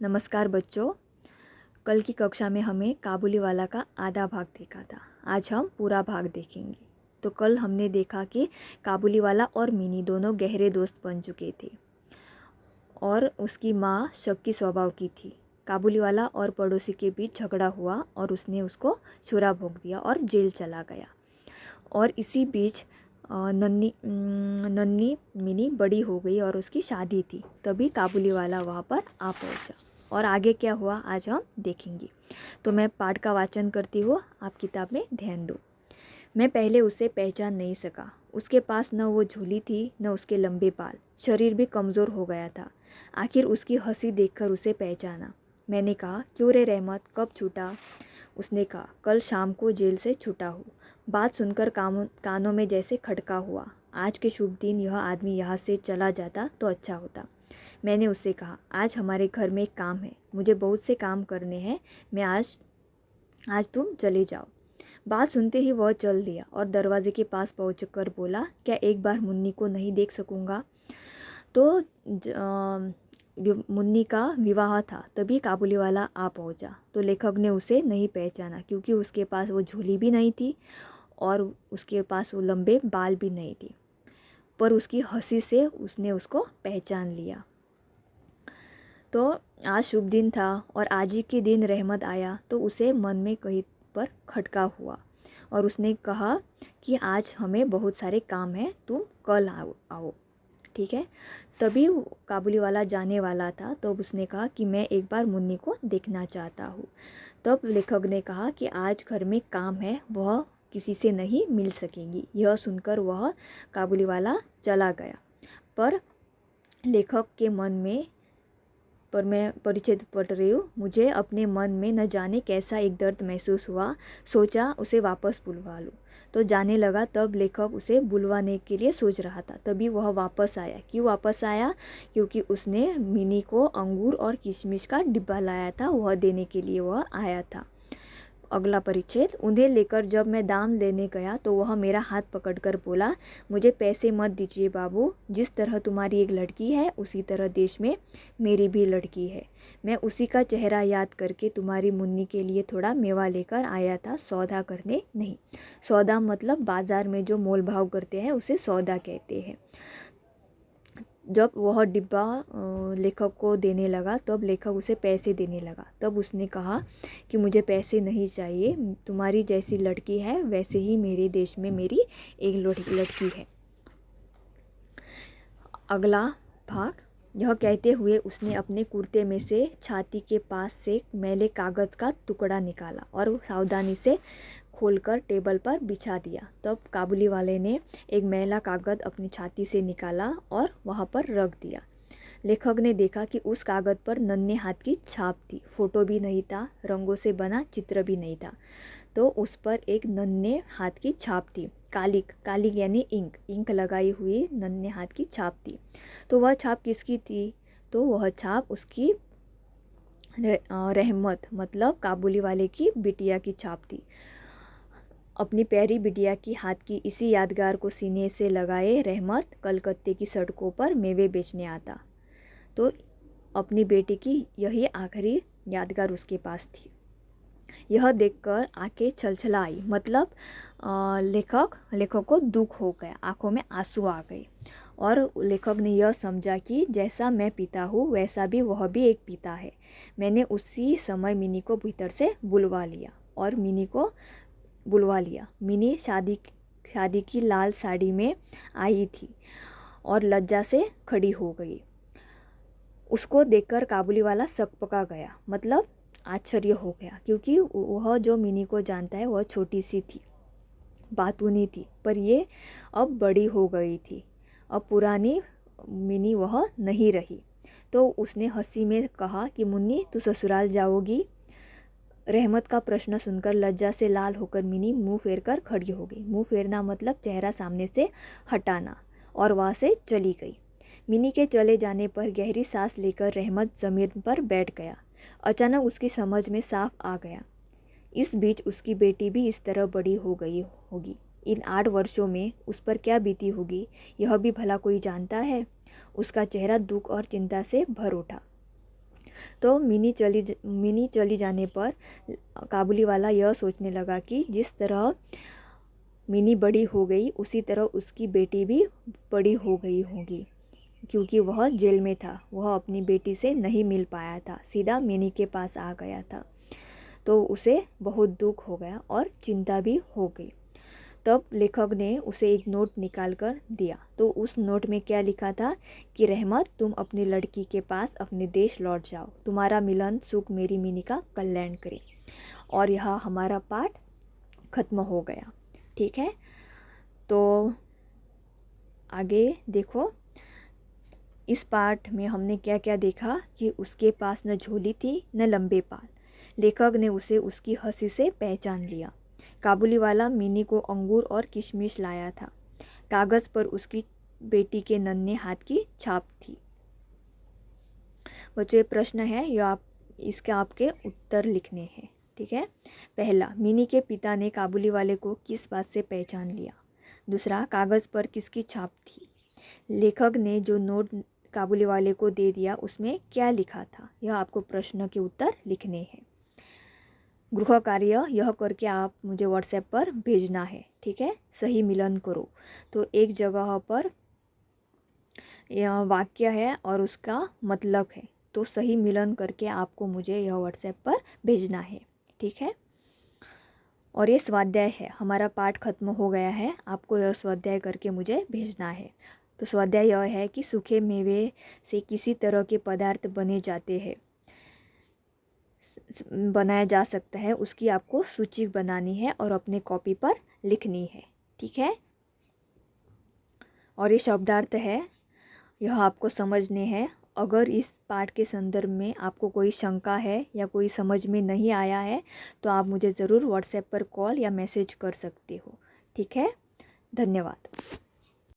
नमस्कार बच्चों। कल की कक्षा में हमें काबुलीवाला का आधा भाग देखा था। आज हम पूरा भाग देखेंगे। तो कल हमने देखा कि काबुलीवाला और मिनी दोनों गहरे दोस्त बन चुके थे और उसकी माँ शक्की स्वभाव की थी। काबुलीवाला और पड़ोसी के बीच झगड़ा हुआ और उसने उसको छुरा भोंक दिया और जेल चला गया। और इसी बीच नन्ही मिनी बड़ी हो गई और उसकी शादी थी। तभी काबुलीवाला वहाँ पर आ पहुँचा और आगे क्या हुआ आज हम देखेंगे। तो मैं पाठ का वाचन करती हूँ, आप किताब में ध्यान दो। मैं पहले उसे पहचान नहीं सका। उसके पास न वो झोली थी न उसके लंबे बाल। शरीर भी कमज़ोर हो गया था। आखिर उसकी हंसी देखकर उसे पहचाना। मैंने कहा, क्यों रे रहमत, कब छूटा? उसने कहा, कल शाम को जेल से छूटा हूँ। बात सुनकर कानों में जैसे खटका हुआ। आज के शुभ दिन यह आदमी यहाँ से चला जाता तो अच्छा होता। मैंने उससे कहा, आज हमारे घर में एक काम है, मुझे बहुत से काम करने हैं। मैं आज तुम चले जाओ। बात सुनते ही वह चल दिया और दरवाजे के पास पहुंचकर बोला, क्या एक बार मुन्नी को नहीं देख सकूंगा? तो मुन्नी का विवाह था। तभी काबुलीवाला आ पहुंचा। तो लेखक ने उसे नहीं पहचाना क्योंकि उसके पास वो झोली भी नहीं थी और उसके पास वो लंबे बाल भी नहीं थे। पर उसकी हंसी से उसने उसको पहचान लिया। तो आज शुभ दिन था और आज ही के दिन रहमत आया तो उसे मन में कहीं पर खटका हुआ और उसने कहा कि आज हमें बहुत सारे काम हैं, तुम कल आओ। ठीक है। तभी काबुलीवाला जाने वाला था तो उसने कहा कि मैं एक बार मुन्नी को देखना चाहता हूँ। तब लेखक ने कहा कि आज घर में काम है, वह किसी से नहीं मिल सकेंगी। यह सुनकर वह काबुलीवाला चला गया। पर लेखक के मन में मैं परिचित पढ़ रही हूँ। मुझे अपने मन में न जाने कैसा एक दर्द महसूस हुआ। सोचा उसे वापस बुलवा लूँ। तो जाने लगा। तब लेखक उसे बुलवाने के लिए सोच रहा था। तभी वह वापस आया। क्यों वापस आया? क्योंकि उसने मिनी को अंगूर और किशमिश का डिब्बा लाया था, वह देने के लिए वह आया था। अगला परिच्छेद। उन्हें लेकर जब मैं दाम लेने गया तो वह मेरा हाथ पकड़कर बोला, मुझे पैसे मत दीजिए बाबू। जिस तरह तुम्हारी एक लड़की है उसी तरह देश में मेरी भी लड़की है। मैं उसी का चेहरा याद करके तुम्हारी मुन्नी के लिए थोड़ा मेवा लेकर आया था, सौदा करने नहीं। सौदा मतलब बाज़ार में जो मोल भाव करते हैं उसे सौदा कहते हैं। जब वह डिब्बा लेखक को देने लगा तब लेखक उसे पैसे देने लगा। तब उसने कहा कि मुझे पैसे नहीं चाहिए, तुम्हारी जैसी लड़की है वैसे ही मेरे देश में मेरी एक लड़की है। अगला भाग। यह कहते हुए उसने अपने कुर्ते में से छाती के पास से मैले कागज़ का टुकड़ा निकाला और सावधानी से खोलकर टेबल पर बिछा दिया। तब काबुली वाले ने एक मैला कागज़ अपनी छाती से निकाला और वहाँ पर रख दिया। लेखक ने देखा कि उस कागज़ पर नन्हे हाथ की छाप थी। फोटो भी नहीं था, रंगों से बना चित्र भी नहीं था। तो उस पर एक नन्हे हाथ की छाप थी। कालिक यानी इंक लगाई हुई नन्हे हाथ की छाप थी। तो वह छाप किसकी थी? तो वह छाप उसकी रहमत मतलब काबुली वाले की बिटिया की छाप थी। अपनी प्यारी बिटिया की हाथ की इसी यादगार को सीने से लगाए रहमत कलकत्ते की सड़कों पर मेवे बेचने आता। तो अपनी बेटी की यही आखिरी यादगार उसके पास थी। यह देखकर आंखें छलछला आई। मतलब लेखक को दुख हो गया, आंखों में आंसू आ गए और लेखक ने यह समझा कि जैसा मैं पिता हूँ वैसा भी वह भी एक पिता है। मैंने उसी समय मिनी को भीतर से बुलवा लिया और मिनी शादी की लाल साड़ी में आई थी और लज्जा से खड़ी हो गई। उसको देखकर काबुली वाला सकपका गया, मतलब आश्चर्य हो गया, क्योंकि वह जो मिनी को जानता है वह छोटी सी थी, बातूनी थी, पर ये अब बड़ी हो गई थी। अब पुरानी मिनी वह नहीं रही। तो उसने हंसी में कहा कि मुन्नी, तू ससुराल जाओगी? रहमत का प्रश्न सुनकर लज्जा से लाल होकर मिनी मुंह फेर कर खड़ी हो गई। मुंह फेरना मतलब चेहरा सामने से हटाना, और वहाँ से चली गई। मिनी के चले जाने पर गहरी सांस लेकर रहमत ज़मीन पर बैठ गया। अचानक उसकी समझ में साफ आ गया, इस बीच उसकी बेटी भी इस तरह बड़ी हो गई होगी। इन 8 वर्षों में उस पर क्या बीती होगी, यह भी भला कोई जानता है? उसका चेहरा दुख और चिंता से भर उठा। तो मिनी चली जाने पर काबुली वाला यह सोचने लगा कि जिस तरह मिनी बड़ी हो गई उसी तरह उसकी बेटी भी बड़ी हो गई होगी, क्योंकि वह जेल में था। वह अपनी बेटी से नहीं मिल पाया था, सीधा मिनी के पास आ गया था। तो उसे बहुत दुख हो गया और चिंता भी हो गई। तब लेखक ने उसे एक नोट निकाल कर दिया। तो उस नोट में क्या लिखा था कि रहमत, तुम अपनी लड़की के पास अपने देश लौट जाओ, तुम्हारा मिलन सुख मेरी मिनी का कल्याण करे। और यहाँ हमारा पाठ खत्म हो गया। ठीक है, तो आगे देखो। इस पाठ में हमने क्या क्या देखा कि उसके पास न झोली थी न लंबे बाल। लेखक ने उसे उसकी हंसी से पहचान लिया। काबुली वाला मिनी को अंगूर और किशमिश लाया था। कागज़ पर उसकी बेटी के नन्हे हाथ की छाप थी। बच्चों, ये प्रश्न है, इसके आपके उत्तर लिखने हैं। ठीक है, पहला, मिनी के पिता ने काबुली वाले को किस बात से पहचान लिया। दूसरा, कागज़ पर किसकी छाप थी। लेखक ने जो नोट काबुली वाले को दे दिया उसमें क्या लिखा था। यह आपको प्रश्न के उत्तर लिखने हैं। गृह कार्य यह करके आप मुझे व्हाट्सएप पर भेजना है। ठीक है, सही मिलन करो। तो एक जगह पर यह वाक्य है और उसका मतलब है, तो सही मिलन करके आपको मुझे यह व्हाट्सएप पर भेजना है। ठीक है, और ये स्वाध्याय है। हमारा पाठ खत्म हो गया है, आपको यह स्वाध्याय करके मुझे भेजना है। तो स्वाध्याय यह है कि सूखे मेवे से किसी तरह के पदार्थ बनाया जा सकता है, उसकी आपको सूची बनानी है और अपने कॉपी पर लिखनी है। ठीक है, और ये शब्दार्थ है, यह आपको समझने हैं। अगर इस पाठ के संदर्भ में आपको कोई शंका है या कोई समझ में नहीं आया है तो आप मुझे ज़रूर व्हाट्सएप पर कॉल या मैसेज कर सकते हो। ठीक है, धन्यवाद।